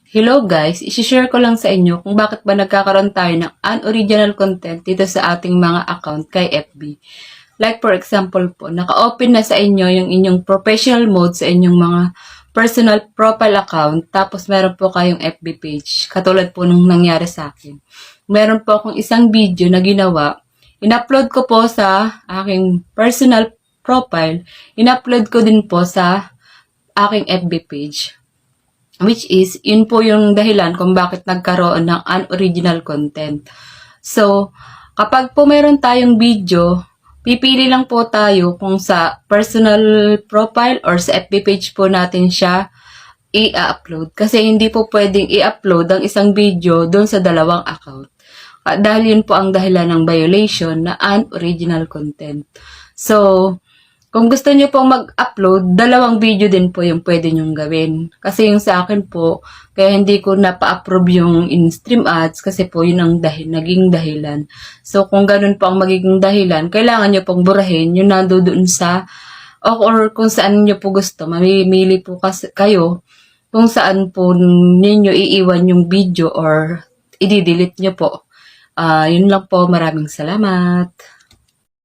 Hello guys, isi-share ko lang sa inyo kung bakit ba nagkakaroon tayo ng unoriginal content dito sa ating mga account kay FB. Like for example po, naka-open na sa inyo yung inyong professional mode sa inyong mga personal profile account, tapos meron po kayong FB page, katulad po nung nangyari sa akin. Meron po akong isang video na ginawa, in-upload ko po sa aking personal profile, in-upload ko din po sa aking FB page. Which is, yun po yung dahilan kung bakit nagkaroon ng unoriginal content. So, kapag po meron tayong video, pipili lang po tayo kung sa personal profile or sa FB page po natin siya i-upload. Kasi hindi po pwedeng i-upload ang isang video doon sa dalawang account. Dahil yun po ang dahilan ng violation na unoriginal content. So, kung gusto niyo pong mag-upload, dalawang video din po yung pwede nyong gawin. Kasi yung sa akin po, kaya hindi ko napa-approve yung in-stream ads kasi po yun ang naging dahilan. So kung ganun po ang magiging dahilan, kailangan nyo pong burahin yung nandoon sa or kung saan nyo po gusto. Mamimili po kayo kung saan po ninyo iiwan yung video or i-delete nyo po. Yun lang po. Maraming salamat.